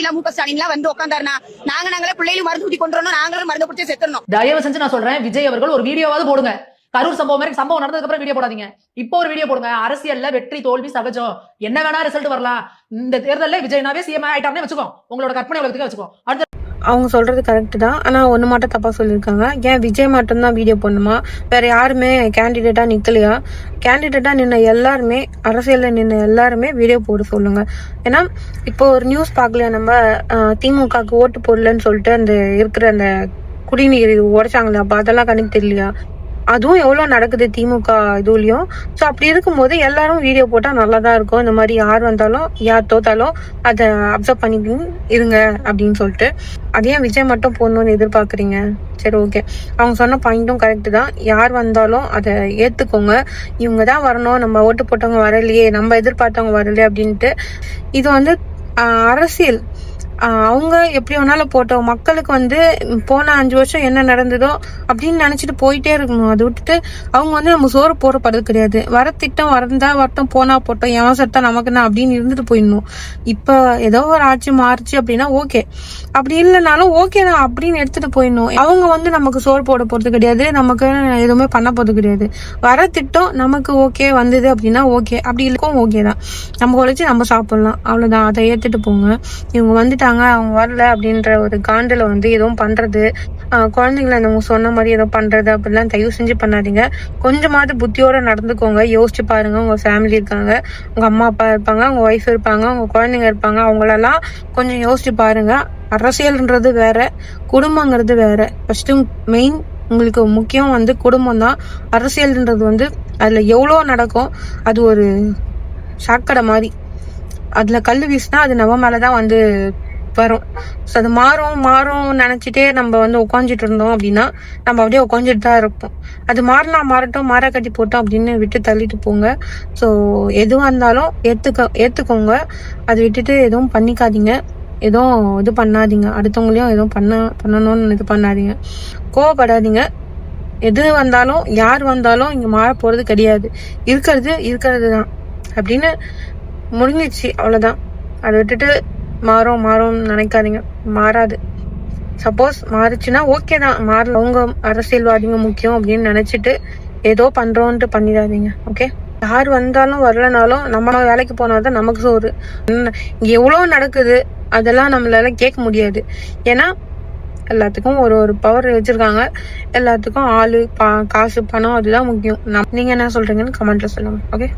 ஸ்டாலின்லாம் வந்து உட்கார்ந்தாருனா நாங்களே பிள்ளைகளும் மருந்து ஊத்தி கொண்டுறோம், நாங்களும் மருந்து குடிச்சு செத்துறோம். தயவு செஞ்சு நான் சொல்றேன், விஜய் அவர்கள் ஒரு வீடியோவாவது போடுங்க. கரூர் சம்பவம் மாதிரி சம்பவம் நடந்ததுக்கு அப்புறம் வீடியோ போடாதீங்க. இப்போ ஒரு வீடியோ போடுங்க. அரசியல்ல வெற்றி தோல்வி சகஜம், என்ன வேணா ரிசல்ட் வரலாம். இந்த தேர்தலில் விஜய்னாவே சிஎம் ஆயிட்டாருன்னு வச்சுக்கோ, உங்களோட கற்பனை உலகத்துக்கு வச்சுக்கோ. அடுத்த அவங்க சொல்றது கரெக்ட் தான். ஆனா ஒண்ணு மட்டும் தப்பா சொல்லியிருக்காங்க. ஏன் விஜய் மட்டும்தான் வீடியோ பண்ணுமா, வேற யாருமே கேண்டிடேட்டா நிக்கலையா? கேண்டிடேட்டா நின்ன எல்லாருமே, அரசியல்ல நின்ன எல்லாருமே வீடியோ போட சொல்லுங்க. ஏன்னா இப்போ ஒரு நியூஸ் பார்க்கலையா, நம்ம திமுகக்கு ஓட்டு போடலன்னு சொல்லிட்டு அந்த இருக்கிற அந்த குடிநீர் உடைச்சாங்களா, அப்ப அதெல்லாம் கணக்கு தெரியலையா? அதுவும் எவ்வளவு நடக்குது திமுக இதுலயும். ஸோ அப்படி இருக்கும்போது எல்லாரும் வீடியோ போட்டா நல்லா தான் இருக்கும். இந்த மாதிரி யார் வந்தாலும் யார் தோத்தாலும் அதை அப்சர்வ் பண்ணிட்டு இருங்க அப்படின்னு சொல்லிட்டு. அதே விஜய் மட்டும் போடணும்னு எதிர்பார்க்குறீங்க? சரி, ஓகே, அவங்க சொன்ன பாயிண்ட்டும் கரெக்ட் தான். யார் வந்தாலும் அதை ஏத்துக்கோங்க. இவங்க தான் வரணும், நம்ம ஓட்டு போட்டவங்க வரலையே, நம்ம எதிர்பார்த்தவங்க வரலையே அப்படின்ட்டு. இது வந்து அரசியல். அவங்க எப்படி வேணாலும் போட்டோம், மக்களுக்கு வந்து போன 5 வருஷம் என்ன நடந்ததோ அப்படின்னு நினைச்சிட்டு போயிட்டே இருக்கணும். அதை விட்டுட்டு அவங்க வந்து நம்ம சோறு போடப்படுறது கிடையாது. வர திட்டம் வரந்தா வரட்டும், போனா போட்டோம், எவன் சட்டா நமக்குன்னா அப்படின்னு இருந்துட்டு போயிடணும். இப்ப ஏதோ ஒரு ஆட்சி மாறுச்சு அப்படின்னா ஓகே, அப்படி இல்லைனாலும் ஓகே தான் அப்படின்னு எடுத்துட்டு போயிடணும். அவங்க வந்து நமக்கு சோறு போட போறது கிடையாது, நமக்கு எதுவுமே பண்ண போறது கிடையாது. வர திட்டம் நமக்கு ஓகே வந்தது அப்படின்னா ஓகே, அப்படி இருக்கும் ஓகே தான், நம்ம உழைச்சி நம்ம சாப்பிடலாம், அவ்வளவுதான். அதை ஏத்துட்டு போங்க. இவங்க வந்துட்டாங்க, அவங்க வரல அப்படின்ற ஒரு காண்டில வந்து எதுவும் பண்றது, குழந்தைங்களை நம்ம சொன்ன மாதிரி ஏதோ பண்றது அப்படிலாம் தயவு செஞ்சு பண்ணாதீங்க. கொஞ்சமாவது புத்தியோட நடந்துக்கோங்க. யோசிச்சு பாருங்க, உங்க ஃபேமிலி இருக்காங்க, உங்க அம்மா அப்பா இருப்பாங்க, உங்க ஒய்ஃப் இருப்பாங்க, உங்க குழந்தைங்க இருப்பாங்க, அவங்களெல்லாம் கொஞ்சம் யோசிச்சு பாருங்க. அரசியல்ன்றது வேற, குடும்பங்கிறது வேற. ஃபர்ஸ்ட் மெயின் உங்களுக்கு முக்கியம் வந்து குடும்பம் தான். அரசியல்ன்றது வந்து அதுல எவ்வளோ நடக்கும், அது ஒரு சாக்கடை மாதிரி. அதுல கல் வீசினா அது நம்ம மேலதான் வந்து வரும். ஸோ அது மாறும் நினைச்சிட்டே நம்ம வந்து உட்காந்துட்டு இருந்தோம் அப்படின்னா நம்ம அப்படியே உட்காந்துட்டு தான் இருப்போம். அது மாறினா மாறட்டும், மாற கட்டி போட்டோம் அப்படின்னு விட்டு தள்ளிட்டு போங்க. ஸோ எதுவாக இருந்தாலும் ஏற்றுக்கோங்க. அதை விட்டுட்டு எதுவும் பண்ணிக்காதீங்க, எதுவும் இது பண்ணாதீங்க, அடுத்தவங்களையும் எதுவும் பண்ணணும்னு இது பண்ணாதீங்க, கோவப்படாதீங்க. எது வந்தாலும் யார் வந்தாலும் இங்கே மாற போகிறது கிடையாது. இருக்கிறது தான் அப்படின்னு முடிஞ்சிச்சு, அவ்வளோதான். அதை விட்டுட்டு மாறும் நினைக்காதீங்க, மாறாது. சப்போஸ் மாறுச்சுன்னா ஓகே தான், மாறல, அவங்க அரசியல்வாதிங்க முக்கியம் அப்படின்னு நினைச்சிட்டு ஏதோ பண்றோன்ட்டு பண்ணிடாதீங்க. ஓகே, யார் வந்தாலும் வரலனாலும் நம்ம வேலைக்கு போனாதான் நமக்கு சோறு. இங்க எவ்வளவு நடக்குது அதெல்லாம் நம்மளால கேட்க முடியாது. ஏன்னா எல்லாத்துக்கும் ஒரு பவர் வச்சிருக்காங்க. எல்லாத்துக்கும் ஆளு காசு பணம் அதுதான் முக்கியம். நீங்க என்ன சொல்றீங்கன்னு கமெண்ட்ல சொல்லுங்க. ஓகே.